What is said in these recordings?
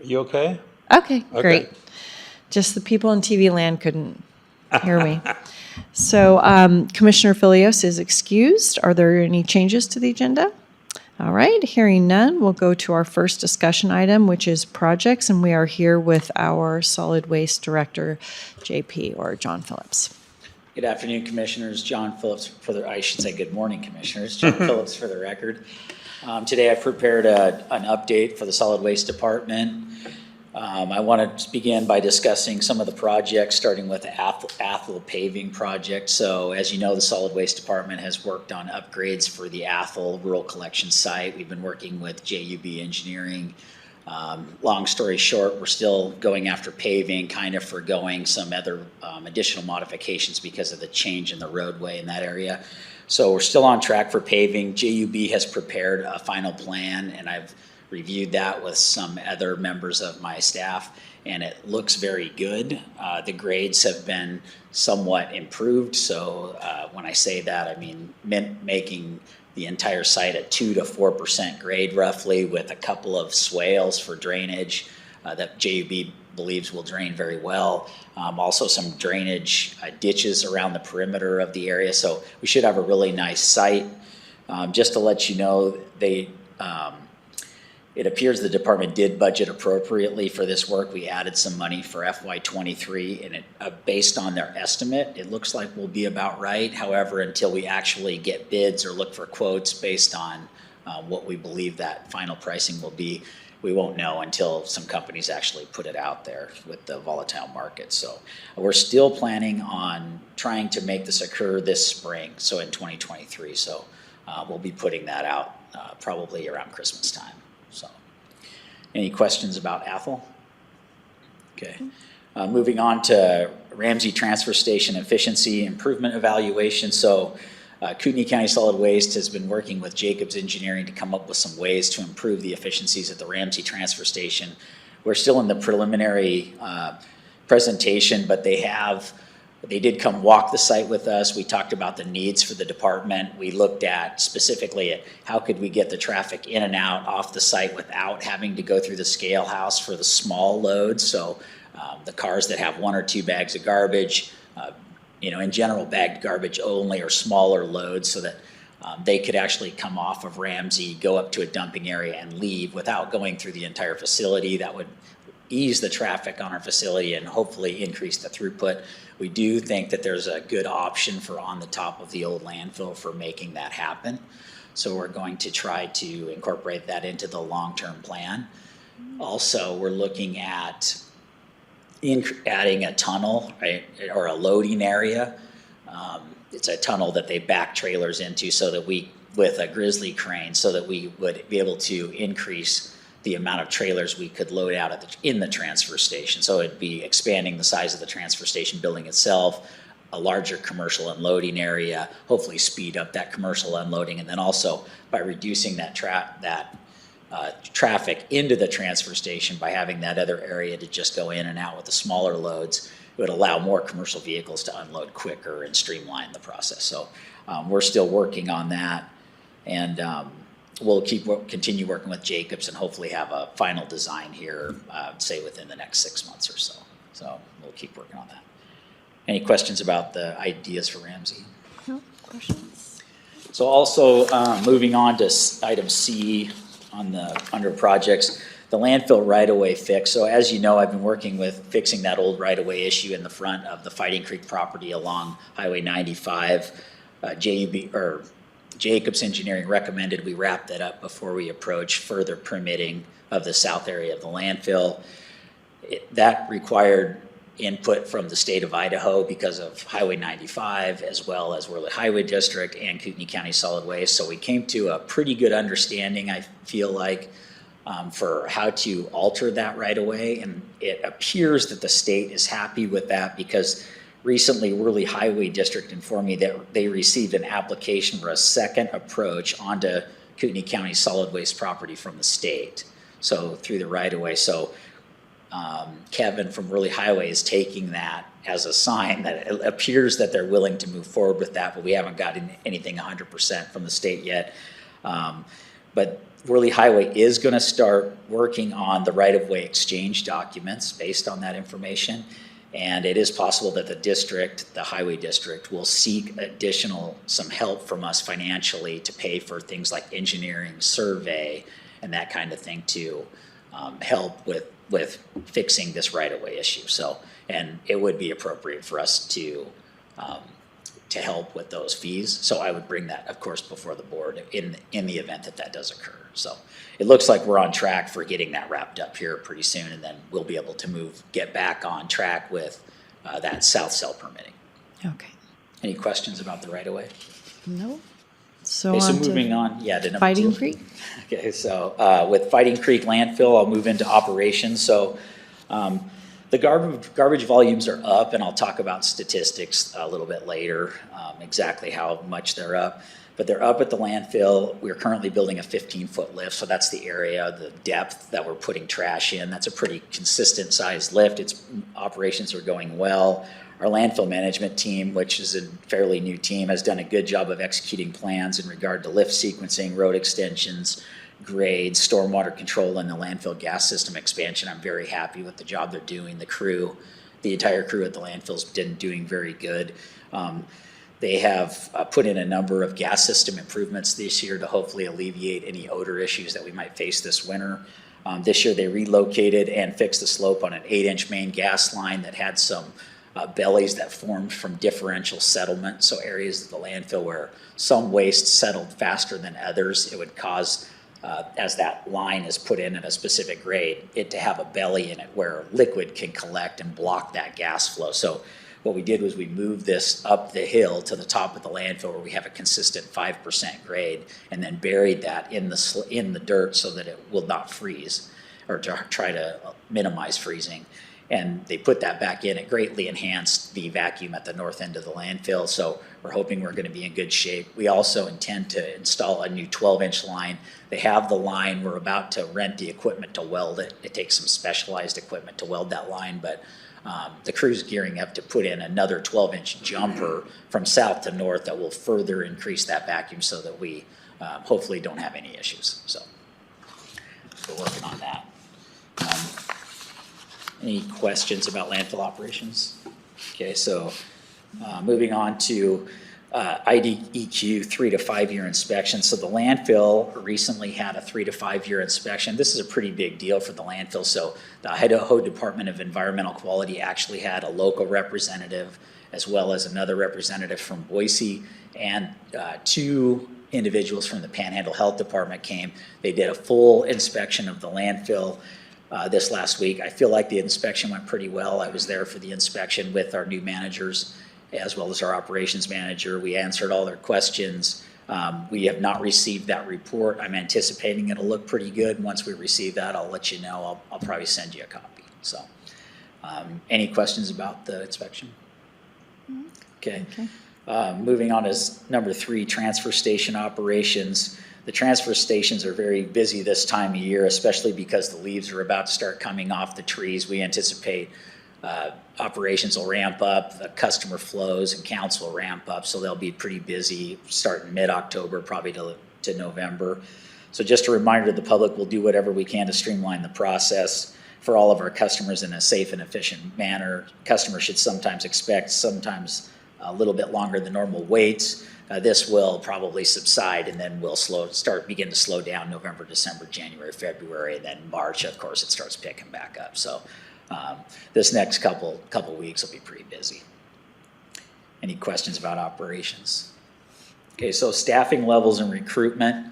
You okay? Okay, great. Just the people in TV land couldn't hear me. So Commissioner Filios is excused. Are there any changes to the agenda? All right, hearing none, we'll go to our first discussion item, which is projects, and we are here with our Solid Waste Director, JP, or John Phillips. Good afternoon, Commissioners. John Phillips I should say good morning, Commissioners. John Phillips for the record. Today I've prepared an update for the Solid Waste Department. I want to begin by discussing some of the projects, starting with the Athol Paving project. So as you know, the Solid Waste Department has worked on upgrades for the Athol Rural Collection Site. We've been working with JUB Engineering. Long story short, we're still going after paving, kind of forgoing some other additional modifications because of the change in the roadway in that area. So we're still on track for paving. JUB has prepared a final plan, and I've reviewed that with some other members of my staff, and it looks very good. The grades have been somewhat improved, so when I say that, I mean making the entire site a 2 to 4% grade roughly, with a couple of swales for drainage that JUB believes will drain very well. Also some drainage ditches around the perimeter of the area, so we should have a really nice site. Just to let you know, it appears the department did budget appropriately for this work. We added some money for FY23, and based on their estimate, it looks like we'll be about right. However, until we actually get bids or look for quotes based on what we believe that final pricing will be, we won't know until some companies actually put it out there with the volatile market. So we're still planning on trying to make this occur this spring, so in 2023. So we'll be putting that out probably around Christmas time. So, any questions about Athol? Okay. Moving on to Ramsey Transfer Station Efficiency Improvement Evaluation. So, Kootenai County Solid Waste has been working with Jacobs Engineering to come up with some ways to improve the efficiencies at the Ramsey Transfer Station. We're still in the preliminary presentation, but they did come walk the site with us. We talked about the needs for the department. We looked at specifically at how could we get the traffic in and out off the site without having to go through the scale house for the small loads. So the cars that have 1 or 2 bags of garbage, in general bagged garbage only, or smaller loads, so that they could actually come off of Ramsey, go up to a dumping area and leave without going through the entire facility. That would ease the traffic on our facility and hopefully increase the throughput. We do think that there's a good option for on the top of the old landfill for making that happen. So we're going to try to incorporate that into the long-term plan. Also, we're looking at adding a tunnel, right, or a loading area. It's a tunnel that they back trailers into, so that with a grizzly crane, so that we would be able to increase the amount of trailers we could load out in the transfer station. So it'd be expanding the size of the transfer station building itself, a larger commercial unloading area, hopefully speed up that commercial unloading, and then also by reducing that traffic into the transfer station by having that other area to just go in and out with the smaller loads, it would allow more commercial vehicles to unload quicker and streamline the process. So we're still working on that, and we'll continue working with Jacobs and hopefully have a final design here, say within the next 6 months or so. So we'll keep working on that. Any questions about the ideas for Ramsey? No questions. So also moving on to item C under projects, the landfill right-of-way fix. So as you know, I've been working with fixing that old right-of-way issue in the front of the Fighting Creek property along Highway 95. Jacobs Engineering recommended we wrap that up before we approach further permitting of the south area of the landfill. That required input from the state of Idaho because of Highway 95, as well as Worley Highway District and Kootenai County Solid Waste. So we came to a pretty good understanding, I feel like, for how to alter that right away. And it appears that the state is happy with that, because recently Worley Highway District informed me that they received an application for a second approach onto Kootenai County Solid Waste property from the state, so through the right of way. So Kevin from Worley Highway is taking that as a sign that it appears that they're willing to move forward with that, but we haven't gotten anything 100% from the state yet. But Worley Highway is going to start working on the right-of-way exchange documents based on that information. And it is possible that the highway district, will seek some help from us financially to pay for things like engineering, survey, and that kind of thing to help with fixing this right-of-way issue. So, and it would be appropriate for us to help with those fees. So I would bring that, of course, before the board in the event that does occur. So it looks like we're on track for getting that wrapped up here pretty soon, and then we'll be able to get back on track with that south cell permitting. Okay. Any questions about the right-of-way? No. So Okay, so on to moving on, to number Fighting 2. Creek. Okay, so with Fighting Creek landfill, I'll move into operations. So the garbage volumes are up, and I'll talk about statistics a little bit later, exactly how much they're up. But they're up at the landfill. We're currently building a 15-foot lift, so that's the area, the depth that we're putting trash in. That's a pretty consistent sized lift. Operations are going well. Our landfill management team, which is a fairly new team, has done a good job of executing plans in regard to lift sequencing, road extensions, grades, stormwater control, and the landfill gas system expansion. I'm very happy with the job they're doing. The entire crew at the landfill's been doing very good. They have put in a number of gas system improvements this year to hopefully alleviate any odor issues that we might face this winter. This year they relocated and fixed the slope on an 8-inch main gas line that had some bellies that formed from differential settlement. So areas of the landfill where some waste settled faster than others, it would cause, as that line is put in at a specific grade, it to have a belly in it where liquid can collect and block that gas flow. So what we did was we moved this up the hill to the top of the landfill where we have a consistent 5% grade, and then buried that in the dirt so that it will not freeze, or to try to minimize freezing. And they put that back in. It greatly enhanced the vacuum at the north end of the landfill. So we're hoping we're going to be in good shape. We also intend to install a new 12-inch line. They have the line. We're about to rent the equipment to weld it. It takes some specialized equipment to weld that line, but the crew's gearing up to put in another 12-inch jumper from south to north that will further increase that vacuum so that we hopefully don't have any issues. So we're working on that. Any questions about landfill operations? Okay, so moving on to IDEQ 3 to 5 year inspection. So the landfill recently had a 3 to 5 year inspection. This is a pretty big deal for the landfill. So the Idaho Department of Environmental Quality actually had a local representative as well as another representative from Boise, and 2 individuals from the Panhandle Health Department came. They did a full inspection of the landfill this last week. I feel like the inspection went pretty well. I was there for the inspection with our new managers as well as our operations manager. We answered all their questions. We have not received that report. I'm anticipating it'll look pretty good. Once we receive that, I'll let you know. I'll probably send you a copy. So any questions about the inspection? Okay. Moving on to number 3, transfer station operations. The transfer stations are very busy this time of year, especially because the leaves are about to start coming off the trees. We anticipate operations will ramp up, the customer flows and counts will ramp up, so they'll be pretty busy starting mid-October, probably to November. So just a reminder to the public, we'll do whatever we can to streamline the process for all of our customers in a safe and efficient manner. Customers should sometimes expect a little bit longer than normal waits. This will probably subside, and then we'll begin to slow down November, December, January, February, and then March, of course, it starts picking back up. So this next couple weeks will be pretty busy. Any questions about operations? Okay, so staffing levels and recruitment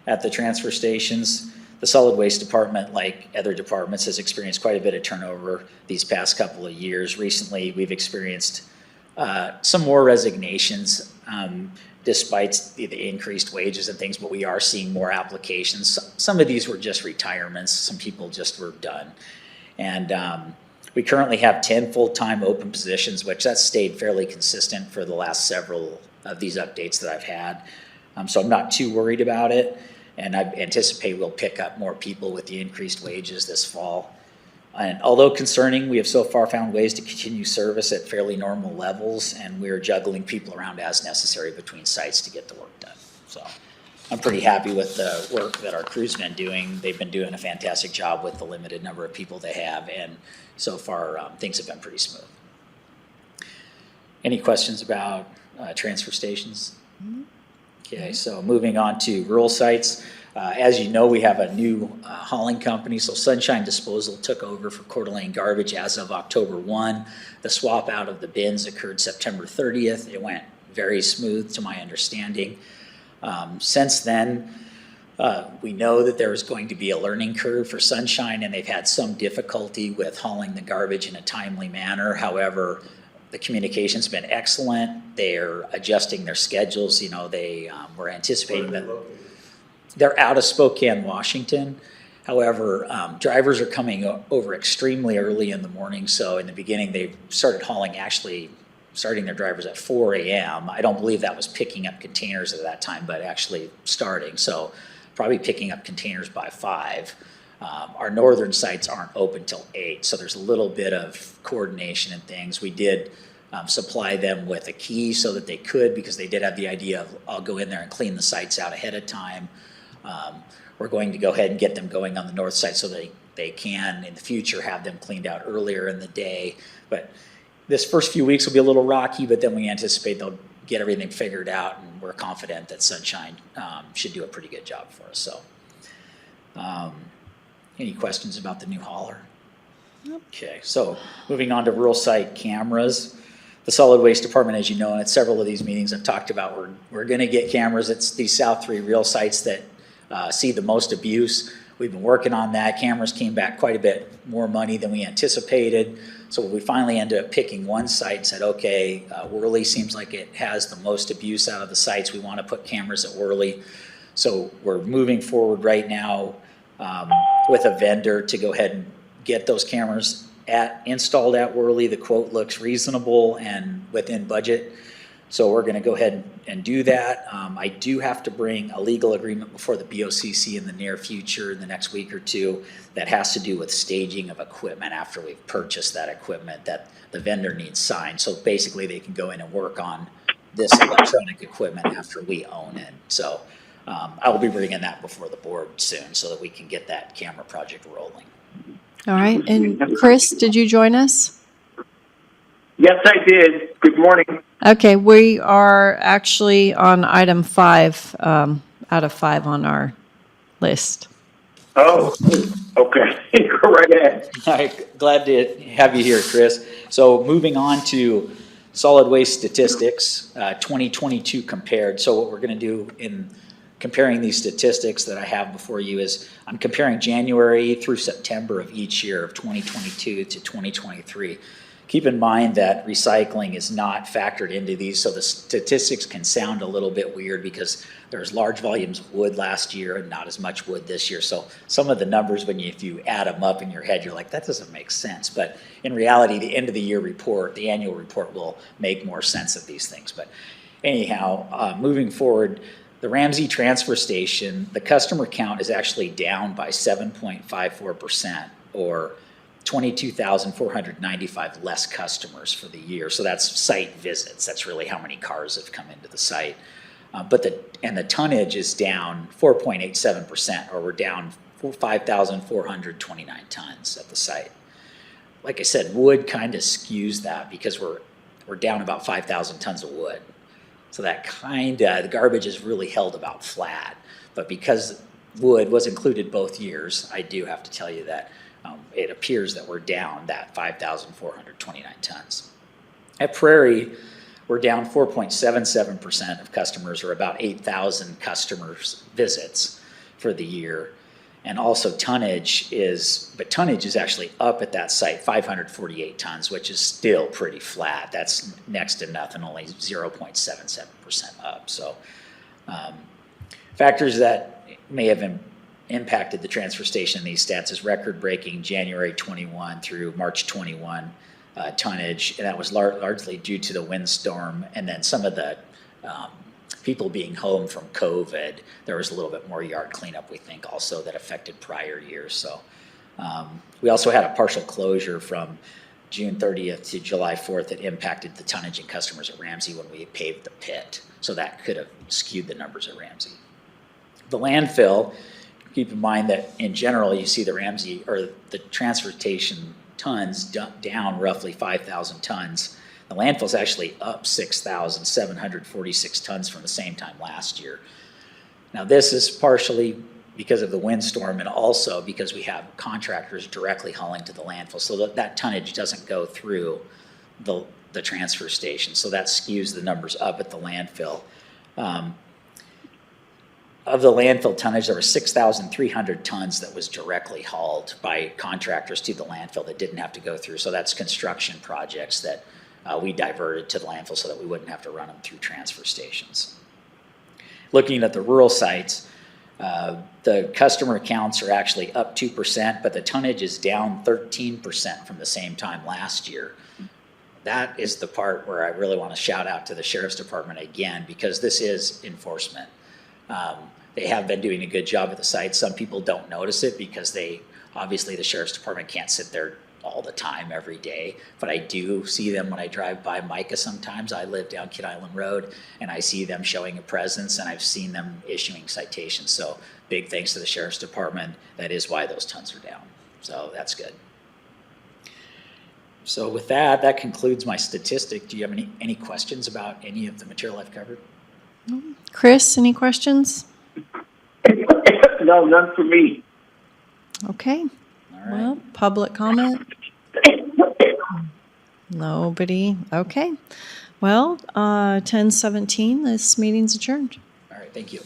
at the transfer stations. The solid waste department, like other departments, has experienced quite a bit of turnover these past couple of years. Recently, we've experienced some more resignations despite the increased wages and things, but we are seeing more applications. Some of these were just retirements. Some people just were done. And we currently have 10 full-time open positions, which that's stayed fairly consistent for the last several of these updates that I've had. So I'm not too worried about it. And I anticipate we'll pick up more people with the increased wages this fall. And although concerning, we have so far found ways to continue service at fairly normal levels, and we're juggling people around as necessary between sites to get the work done. So I'm pretty happy with the work that our crew's been doing. They've been doing a fantastic job with the limited number of people they have, and so far things have been pretty smooth. Any questions about transfer stations? Okay, so moving on to rural sites. As you know, we have a new hauling company, so Sunshine Disposal took over for Coeur d'Alene Garbage as of October 1. The swap out of the bins occurred September 30th. It went very smooth to my understanding. Since then, we know that there is going to be a learning curve for Sunshine, and they've had some difficulty with hauling the garbage in a timely manner. However, the communication's been excellent. They're adjusting their schedules. You know, they were anticipating that they're out of Spokane, Washington. However, drivers are coming over extremely early in the morning. So in the beginning, they started hauling, actually starting their drivers at 4 a.m. I don't believe that was picking up containers at that time, but actually starting. So probably picking up containers by 5. Our northern sites aren't open till 8, so there's a little bit of coordination and things. We did supply them with a key so that they could, because they did have the idea of, I'll go in there and clean the sites out ahead of time. We're going to go ahead and get them going on the north side so they can, in the future, have them cleaned out earlier in the day. But this first few weeks will be a little rocky, but then we anticipate they'll get everything figured out, and we're confident that Sunshine should do a pretty good job for us. So. Any questions about the new hauler? Nope. Okay, so moving on to rural site cameras. The solid waste department, as you know, and at several of these meetings I've talked about, we're going to get cameras. It's these South 3 real sites that see the most abuse. We've been working on that. Cameras came back quite a bit more money than we anticipated. So we finally ended up picking one site and said, okay, Worley seems like it has the most abuse out of the sites. We want to put cameras at Worley. So we're moving forward right now with a vendor to go ahead and get those cameras installed at Worley. The quote looks reasonable and within budget. So we're going to go ahead and do that. I do have to bring a legal agreement before the BOCC in the near future, in the next week or two, that has to do with staging of equipment after we've purchased that equipment that the vendor needs signed. So basically they can go in and work on this electronic equipment after we own it. So I will be bringing that before the board soon so that we can get that camera project rolling. All right. And Chris, did you join us? Yes, I did. Good morning. Okay. We are actually on item 5 out of 5 on our list. Oh, okay. Go right ahead. All right. Glad to have you here, Chris. So moving on to solid waste statistics, 2022 compared. So what we're going to do in comparing these statistics that I have before you is I'm comparing January through September of each year of 2022 to 2023. Keep in mind that recycling is not factored into these, so the statistics can sound a little bit weird because there's large volumes of wood last year and not as much wood this year. So some of the numbers, if you add them up in your head, you're like, that doesn't make sense. But in reality, the end of the year report, the annual report, will make more sense of these things. But anyhow, moving forward, the Ramsey transfer station, the customer count is actually down by 7.54%, or 22,495 less customers for the year. So that's site visits. That's really how many cars have come into the site. But the tonnage is down 4.87%, or we're down 5,429 tons at the site. Like I said, wood kind of skews that because we're down about 5,000 tons of wood. So that the garbage is really held about flat. But because wood was included both years, I do have to tell you that it appears that we're down that 5,429 tons. At Prairie, we're down 4.77% of customers, or about 8,000 customers visits for the year. And also tonnage is actually up at that site, 548 tons, which is still pretty flat. That's next to nothing, only 0.77% up. So factors that may have impacted the transfer station in these stats is record-breaking January 21 through March 21 tonnage, and that was largely due to the windstorm and then some of the people being home from COVID. There was a little bit more yard cleanup, we think, also that affected prior years. So we also had a partial closure from June 30th to July 4th that impacted the tonnage and customers at Ramsey when we paved the pit. So that could have skewed the numbers at Ramsey. The landfill, keep in mind that in general, you see the Ramsey, or the transportation tons down roughly 5,000 tons. The landfill's actually up 6,746 tons from the same time last year. Now, this is partially because of the windstorm and also because we have contractors directly hauling to the landfill, so that tonnage doesn't go through the transfer station, so that skews the numbers up at the landfill. Of the landfill tonnage, there were 6,300 tons that was directly hauled by contractors to the landfill that didn't have to go through. So that's construction projects that we diverted to the landfill so that we wouldn't have to run them through transfer stations. Looking at the rural sites, the customer accounts are actually up 2%, but the tonnage is down 13% from the same time last year. That is the part where I really want to shout out to the Sheriff's Department again, because this is enforcement. They have been doing a good job at the site. Some people don't notice it because obviously the Sheriff's Department can't sit there all the time every day, but I do see them when I drive by Micah sometimes. I live down Kid Island Road and I see them showing a presence, and I've seen them issuing citations. So big thanks to the Sheriff's Department. That is why those tons are down. So that's good. So with that concludes my statistic. Do you have any questions about any of the material I've covered? Chris, any questions? No, none for me. Okay. All right. Well, public comment? Nobody. Okay. Well, 10:17, this meeting's adjourned. All right, thank you.